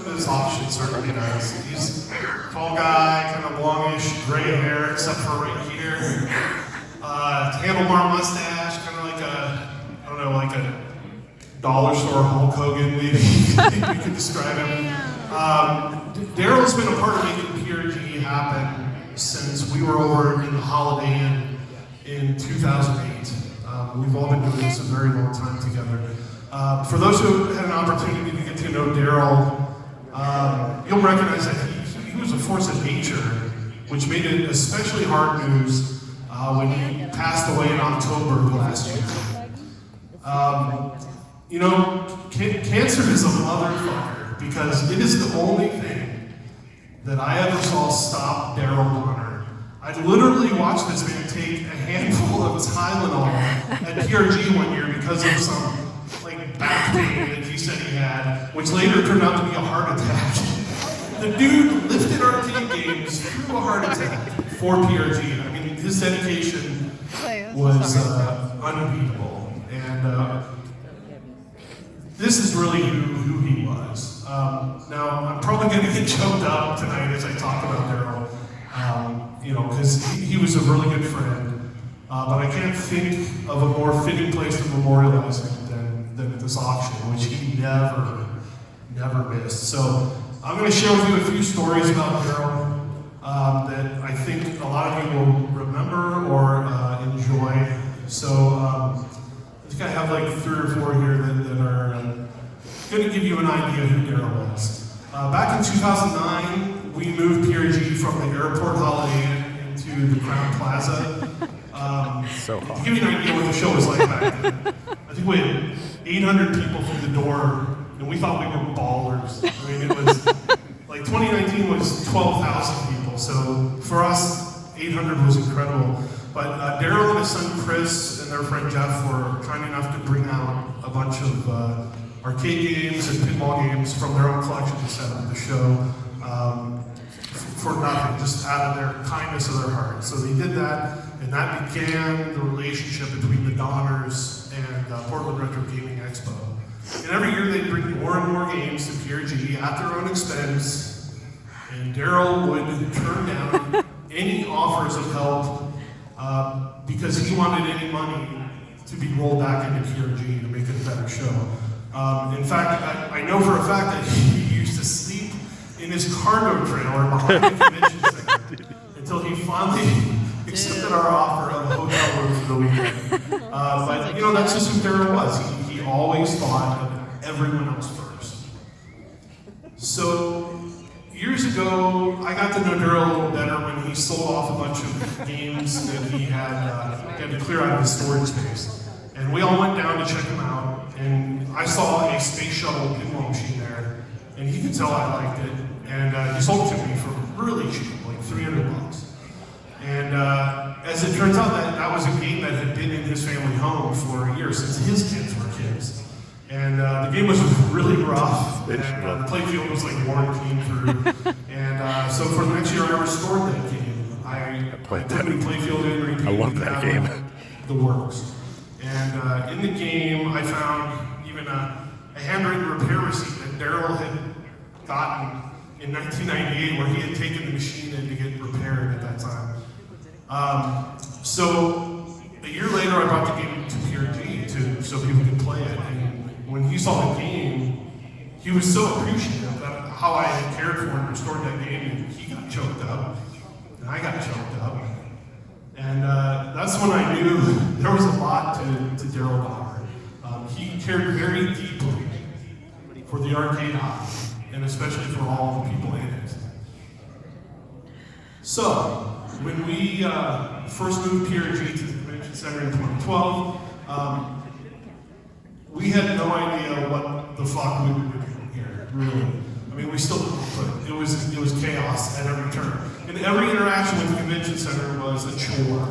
This option certainly does. He's a tall guy, kind of longish, gray hair, except for right here. Handlebar mustache, kind of like like a dollar store Hulk Hogan, maybe you could describe him. Darrell's been a part of making PRGE happen since we were over in the Holiday Inn in 2008. We've all been doing this a very long time together. For those who had an opportunity to get to know Darrell, you'll recognize that he was a force of nature, which made it especially hard news when he passed away in October of last year. Cancer is a motherfucker because it is the only thing that I ever saw stop Darrell Bonner. I literally watched this man take a handful of Tylenol at PRG one year because of some back pain that he said he had, which later turned out to be a heart attack. The dude lifted arcade games through a heart attack for PRG. I mean, his dedication was unbeatable. And this is really who he was. Now, I'm probably going to get choked up tonight as I talk about Darrell, because he was a really good friend. But I can't think of a more fitting place to memorialize him than at this auction, which he never missed. So I'm going to share with you a few stories about Darrell that I think a lot of you will remember or enjoy. So I think I have 3 or 4 here that are going to give you an idea of who Darrell was. Back in 2009, we moved PRG from the airport Holiday Inn into the Crown Plaza. So hot. To give you an idea what the show was like back then, I think we had 800 people through the door, and we thought we were ballers. I mean, it was 2019 was 12,000 people, so for us, 800 was incredible. But Darrell and his son Chris and their friend Jeff were kind enough to bring out a bunch of arcade games and pinball games from their own collection to set up the show for nothing, just out of their kindness of their heart. So they did that, and that began the relationship between the Donners and Portland Retro Gaming Expo. And every year they'd bring more and more games to PRG at their own expense, and Darrell would turn down any offers of help because he wanted any money to be rolled back into PRG to make it a better show. In fact, I know for a fact that he used to sleep in his cargo trailer behind the convention center until he finally accepted our offer of a hotel room for the weekend. But that's just who Darrell was. He always thought of everyone else first. So years ago, I got to know Darrell a little better when he sold off a bunch of games that he had to clear out of his storage space. And we all went down to check him out, and I saw a space shuttle pinball machine there, and he could tell I liked it, and he sold it to me for really cheap, $300. And as it turns out, that was a game that had been in his family home for a year since his kids were kids. And the game was really rough, and the playfield was worn clean through. And so for the next year, I restored that game. I put the playfield in, repeated I love that game. The works. And in the game, I found even a handwritten repair receipt that Darrell had gotten in 1998, where he had taken the machine in to get repaired at that time. So a year later, I brought the game to PRG so people could play it. And when he saw the game, he was so appreciative of how I had cared for and restored that game, and he got choked up, and I got choked up. And that's when I knew there was a lot to Darrell Bonner. He cared very deeply for the arcade hobby, and especially for all the people in it. So, when we first moved PRG to the Convention Center in 2012, we had no idea what the fuck we would be doing here, really. I mean, we still didn't, but it was chaos at every turn. And every interaction with the Convention Center was a chore.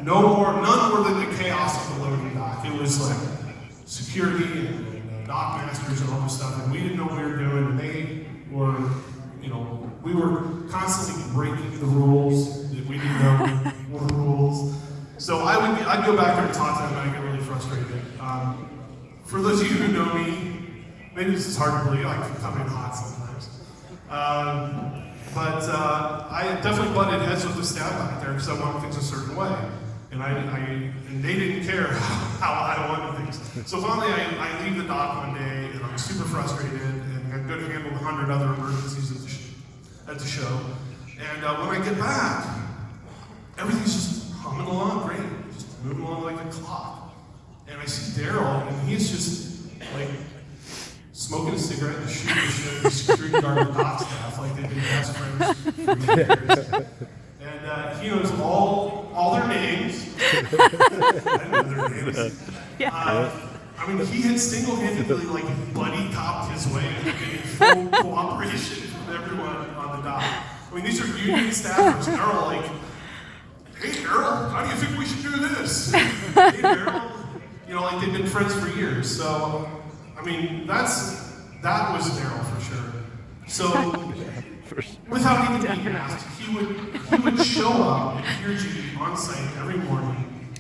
None more than the chaos of the loading dock. It was security and dock masters and all this stuff, and we didn't know what we were doing, and they were, we were constantly breaking the rules that we didn't know were rules. So I'd go back there and talk to them, and I'd get really frustrated. For those of you who know me, maybe this is hard to believe. I can come in hot sometimes. But I definitely butted heads with the staff back there because I wanted things a certain way. And they didn't care how I wanted things. So finally, I leave the dock one day, and I'm super frustrated, and I'm going to handle 100 other emergencies at the show. And when I get back, everything's just humming along great, just moving along like a clock. And I see Darrell, and he's just like smoking a cigarette and shooting the security guard and the dock staff like they've been best friends for years. And he knows all their names. I know their names. I mean, he had single-handedly like buddy copped his way into getting full cooperation from everyone on the dock. I mean, these are union staffers, and they're all like, "Hey, Darrell, how do you think we should do this?" "Hey, Darrell," you know, like they've been friends for years. So, I mean, that was Darrell for sure. So, without even being asked, he would show up at PRGE on site every morning,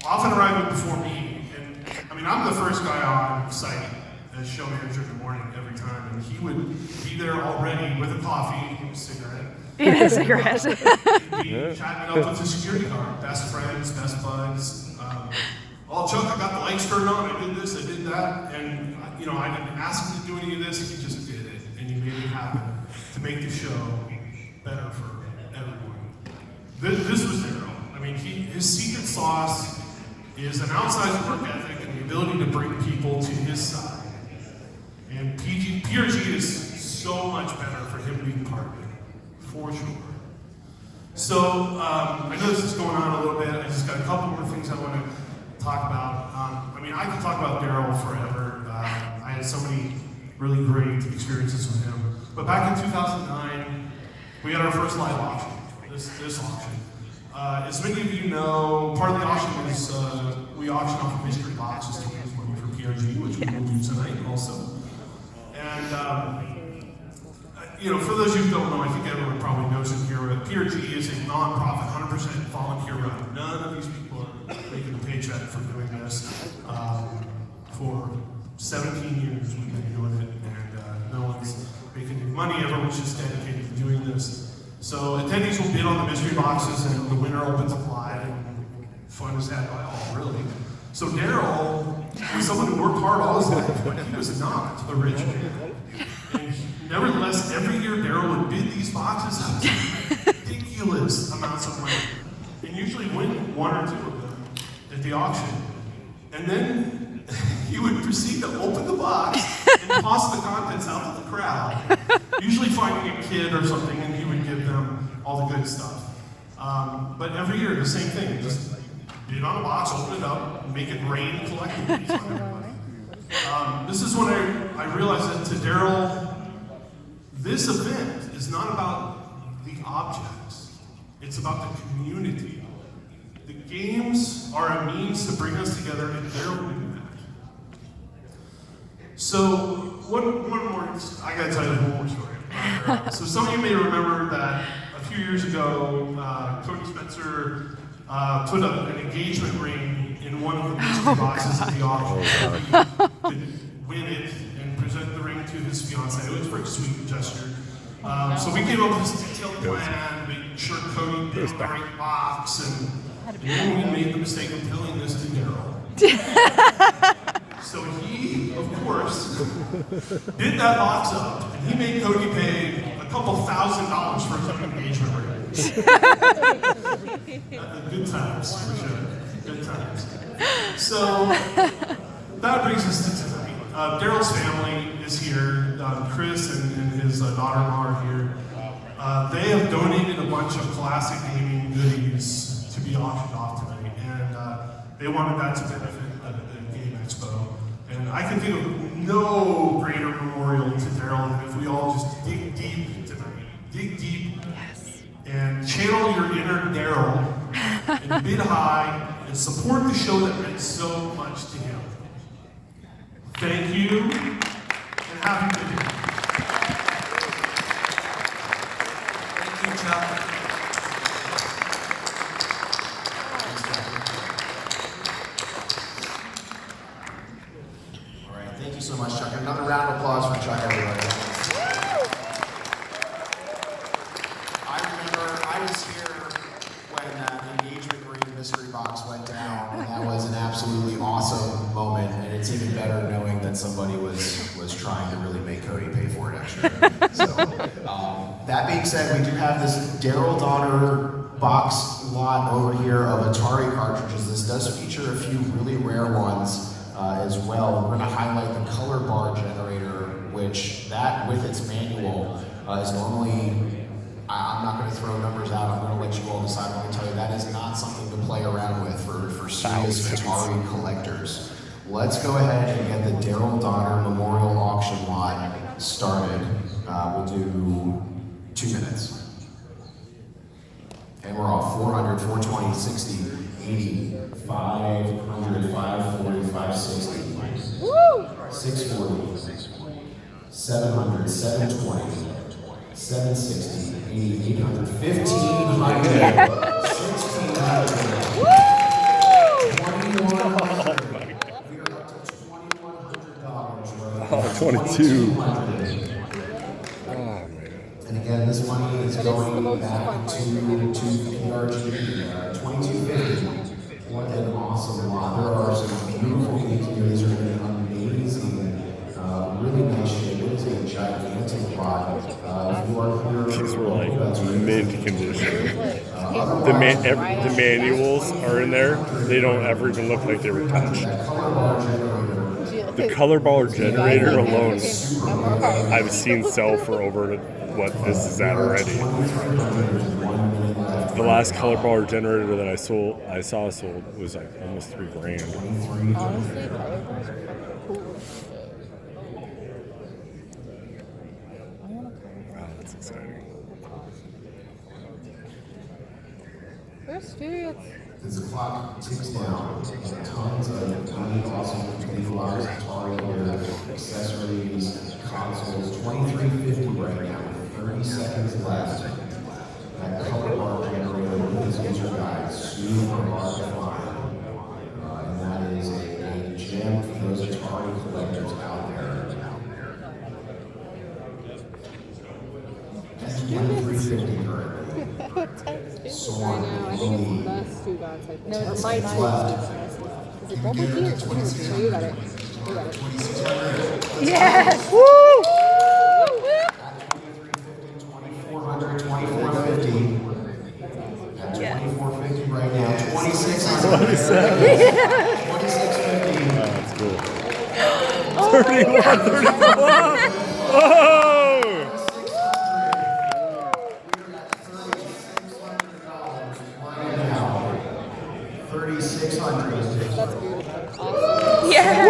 often arriving before me. And I mean, I'm the first guy on site as show manager in the morning every time, and he would be there already with a coffee and a cigarette. Yeah, a cigarette. He'd be chatting up with the security guard, best friends, best buds. "Oh, Chuck, I got the lights turned on. I did this, I did that," and you know, I didn't ask him to do any of this. He just did it, and he made it happen to make the show better for everyone. This was Darrell. I mean, his secret sauce is an outsized work ethic and the ability to bring people to his side. And PRGE is so much better for him being part of it, for sure. So, I know this is going on a little bit. I just got a couple more things I want to talk about. I mean, I could talk about Darrell forever. I had so many really great experiences with him. But back in 2009, we had our first live auction, this auction. As many of you know, part of the auction is we auction off mystery boxes to raise money for PRGE, which we will do tonight also. And, you know, for those of you who don't know, I think everyone probably knows it here, but PRGE is a nonprofit, 100% volunteer run. None of these people are making a paycheck for doing this. For 17 years we've been doing it, and no one's making any money. Everyone's just dedicated to doing this. So attendees will bid on the mystery boxes, and the winner opens up live, and fun is had by all, really. So Darrell was someone who worked hard all his life, but he was not a rich man. And nevertheless, every year Darrell would bid these boxes up to ridiculous amounts of money, and usually win one or two of them at the auction. And then he would proceed to open the box and toss the contents out to the crowd, usually finding a kid or something, and he would give them all the good stuff. But every year, the same thing. Just bid on a box, open it up, make it rain collectibles on everybody. This is when I realized that to Darrell, this event is not about the objects. It's about the community. The games are a means to bring us together, and Darrell knew that. So, one more, I gotta tell you one more story. So some of you may remember that a few years ago, Cody Spencer put up an engagement ring in one of the mystery boxes at the auction. So he could win it and present the ring to his fiancée. It was a very sweet gesture. So we came up with this detailed plan, making sure Cody did the right box, and then we made the mistake of telling this to Darrell. So he, of course, did that box up, and he made Cody pay a couple $1,000 for his own engagement ring. Good times, for sure. Good times. So that brings us to tonight. Darrell's family is here. Chris and his daughter-in-law are here. They have donated a bunch of classic gaming goodies to be auctioned off tonight, and they wanted that to benefit the Game Expo. And I can think of no greater memorial to Darrell than if we all just dig deep tonight. Dig deep. Yes. And channel your inner Darrell and bid high and support the show that meant so much to him. Thank you, and happy birthday. Thank you, Chuck. All right, thank you so much, Chuck. Another round of everybody. I remember I was here when the Engagement Green Mystery Box went down, and that was an absolutely awesome moment, and it's even better knowing that somebody was trying to really make Cody pay for it extra. So, that being said, we do have this Darrell Donner box lot over here of Atari cartridges. This does feature a few really rare ones as well. We're going to highlight the color bar generator, which that with its manual is normally, I'm not going to throw numbers out, I'm going to let you all decide. I'm going to tell you that is not something to play around with for serious Atari collectors. Let's go ahead and get the Darrell Donner Memorial Auction lot started. We'll do 2 minutes. And we're off 400, 420, 60, 80, 500, 540, 560, 640, 700, 720, 760, 80, 800, 1500, 1600, 2100. We are up to $2,100. Oh, 22. And again, this money is going back to PRGE, 2250. What an awesome lot. There are some beautiful things here. These are amazing, really nice shape. It is a gigantic lot. If you are here, These were like mint condition. The manuals are in there. They don't ever even look like they were touched. The color bar generator alone, I've seen sell for over what this is at already. The last color bar generator that I saw sold was like almost $3,000. Honestly, color bars are cool. I want a color bar. Wow, that's exciting. Where's Spirits? As the clock ticks down, tons of really awesome visualized Atari gear, accessories, consoles, 2350 right now, with 30 seconds left. That color bar generator with this user guide, super hard to find. And that is a gem for those Atari collectors out there. That's 2350 currently. Sworn, I think it's less two dots. I think. No, it's my left. Is it double key or two? No, you got it. You got it. Yes! Woo! 2400, 2450. At 2450 right now. 2600. 2650. That's cool. 31. Oh! That's beautiful. Awesome. Yeah!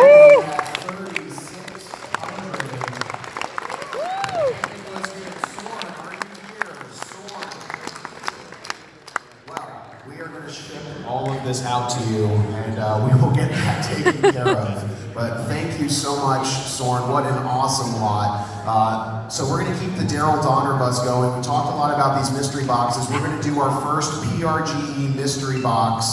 We are going to ship all of this out to you, and we will get that taken care of. But thank you so much, Soren. What an awesome lot. So we're going to keep the Darrell Donner bus going. We talked a lot about these mystery boxes. We're going to do our first PRGE mystery box.